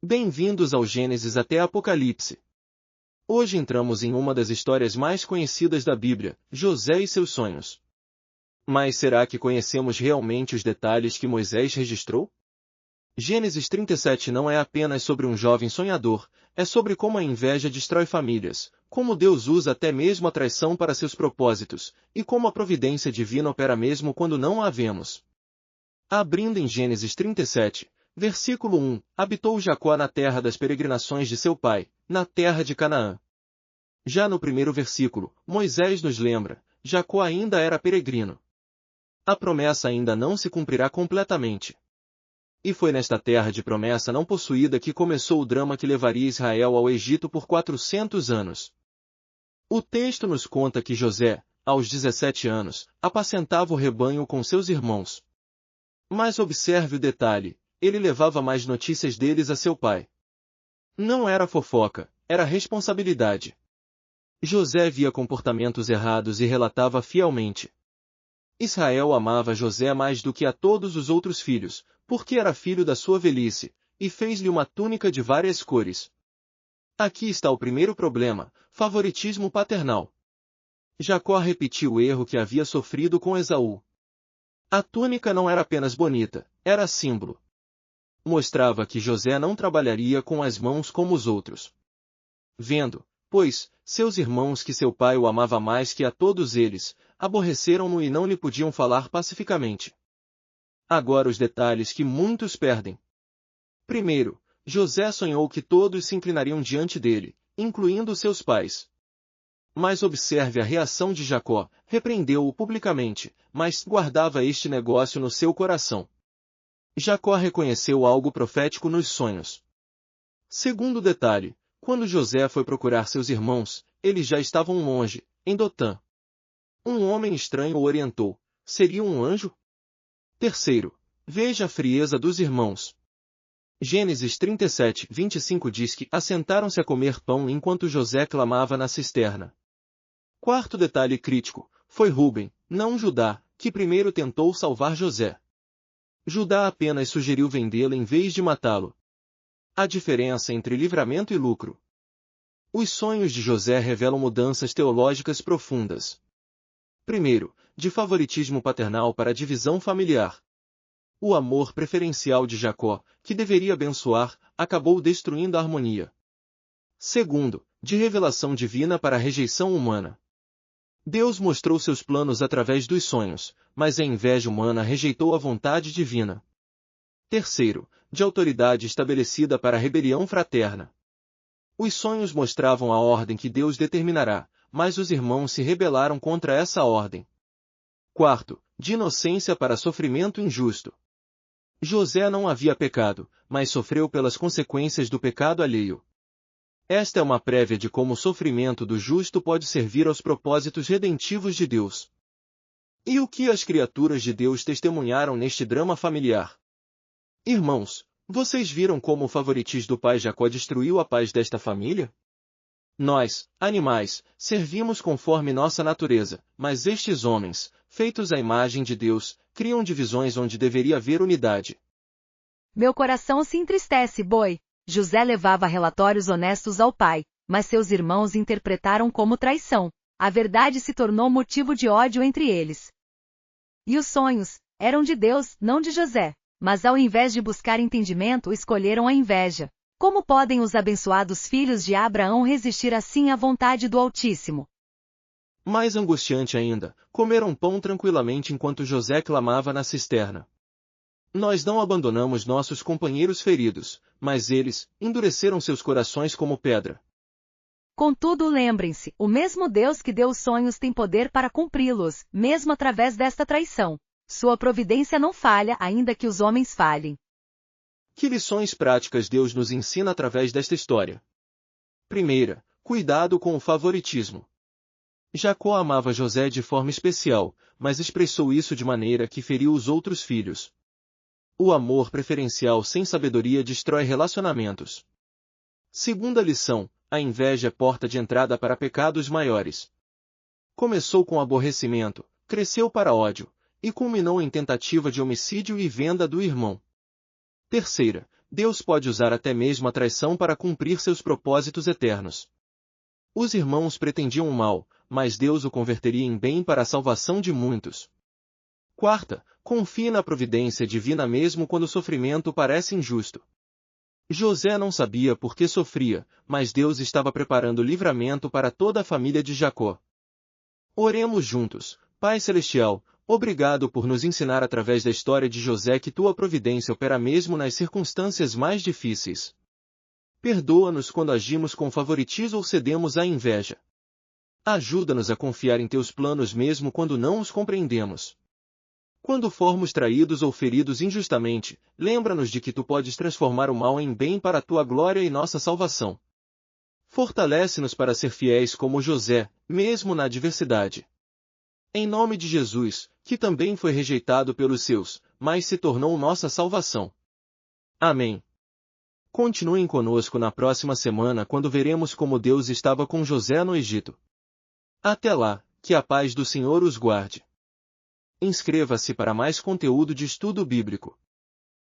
Bem-vindos ao Gênesis até Apocalipse. Hoje entramos em uma das histórias mais conhecidas da Bíblia, José e seus sonhos. Mas será que conhecemos realmente os detalhes que Moisés registrou? Gênesis 37 não é apenas sobre um jovem sonhador, é sobre como a inveja destrói famílias, como Deus usa até mesmo a traição para seus propósitos, e como a providência divina opera mesmo quando não a vemos. Abrindo em Gênesis 37, versículo 1, habitou Jacó na terra das peregrinações de seu pai, na terra de Canaã. Já no primeiro versículo, Moisés nos lembra, Jacó ainda era peregrino. A promessa ainda não se cumprirá completamente. E foi nesta terra de promessa não possuída que começou o drama que levaria Israel ao Egito por 400 anos. O texto nos conta que José, aos 17 anos, apacentava o rebanho com seus irmãos. Mas observe o detalhe, ele levava mais notícias deles a seu pai. Não era fofoca, era responsabilidade. José via comportamentos errados e relatava fielmente. Israel amava José mais do que a todos os outros filhos, porque era filho da sua velhice, e fez-lhe uma túnica de várias cores. Aqui está o primeiro problema, favoritismo paternal. Jacó repetiu o erro que havia sofrido com Esaú. A túnica não era apenas bonita, era símbolo. Mostrava que José não trabalharia com as mãos como os outros. Vendo, pois, seus irmãos que seu pai o amava mais que a todos eles, aborreceram-no e não lhe podiam falar pacificamente. Agora os detalhes que muitos perdem. Primeiro, José sonhou que todos se inclinariam diante dele, incluindo seus pais. Mas observe a reação de Jacó, repreendeu-o publicamente, mas guardava este negócio no seu coração. Jacó reconheceu algo profético nos sonhos. Segundo detalhe, quando José foi procurar seus irmãos, eles já estavam longe, em Dotã. Um homem estranho o orientou. Seria um anjo? Terceiro, veja a frieza dos irmãos. Gênesis 37, 25 diz que assentaram-se a comer pão enquanto José clamava na cisterna. Quarto detalhe crítico, foi Rúben, não Judá, que primeiro tentou salvar José. Judá apenas sugeriu vendê-lo em vez de matá-lo. A diferença entre livramento e lucro. Os sonhos de José revelam mudanças teológicas profundas. Primeiro, de favoritismo paternal para a divisão familiar. O amor preferencial de Jacó, que deveria abençoar, acabou destruindo a harmonia. Segundo, de revelação divina para a rejeição humana. Deus mostrou seus planos através dos sonhos, mas a inveja humana rejeitou a vontade divina. Terceiro, de autoridade estabelecida para a rebelião fraterna. Os sonhos mostravam a ordem que Deus determinará, mas os irmãos se rebelaram contra essa ordem. Quarto, de inocência para sofrimento injusto. José não havia pecado, mas sofreu pelas consequências do pecado alheio. Esta é uma prévia de como o sofrimento do justo pode servir aos propósitos redentivos de Deus. E o que as criaturas de Deus testemunharam neste drama familiar? Irmãos, vocês viram como o favoritismo do pai Jacó destruiu a paz desta família? Nós, animais, servimos conforme nossa natureza, mas estes homens, feitos à imagem de Deus, criam divisões onde deveria haver unidade. Meu coração se entristece, boi. José levava relatórios honestos ao pai, mas seus irmãos interpretaram como traição. A verdade se tornou motivo de ódio entre eles. E os sonhos eram de Deus, não de José, mas ao invés de buscar entendimento, escolheram a inveja. Como podem os abençoados filhos de Abraão resistir assim à vontade do Altíssimo? Mais angustiante ainda, comeram pão tranquilamente enquanto José clamava na cisterna. Nós não abandonamos nossos companheiros feridos, mas eles endureceram seus corações como pedra. Contudo, lembrem-se, o mesmo Deus que deu os sonhos tem poder para cumpri-los, mesmo através desta traição. Sua providência não falha, ainda que os homens falhem. Que lições práticas Deus nos ensina através desta história? Primeira, cuidado com o favoritismo. Jacó amava José de forma especial, mas expressou isso de maneira que feriu os outros filhos. O amor preferencial sem sabedoria destrói relacionamentos. Segunda lição, a inveja é porta de entrada para pecados maiores. Começou com aborrecimento, cresceu para ódio, e culminou em tentativa de homicídio e venda do irmão. Terceira, Deus pode usar até mesmo a traição para cumprir seus propósitos eternos. Os irmãos pretendiam o mal, mas Deus o converteria em bem para a salvação de muitos. Quarta, confie na providência divina mesmo quando o sofrimento parece injusto. José não sabia por que sofria, mas Deus estava preparando livramento para toda a família de Jacó. Oremos juntos. Pai Celestial, obrigado por nos ensinar através da história de José que tua providência opera mesmo nas circunstâncias mais difíceis. Perdoa-nos quando agimos com favoritismo ou cedemos à inveja. Ajuda-nos a confiar em teus planos mesmo quando não os compreendemos. Quando formos traídos ou feridos injustamente, lembra-nos de que tu podes transformar o mal em bem para a tua glória e nossa salvação. Fortalece-nos para ser fiéis como José, mesmo na adversidade. Em nome de Jesus, que também foi rejeitado pelos seus, mas se tornou nossa salvação. Amém. Continuem conosco na próxima semana quando veremos como Deus estava com José no Egito. Até lá, que a paz do Senhor os guarde. Inscreva-se para mais conteúdo de estudo bíblico.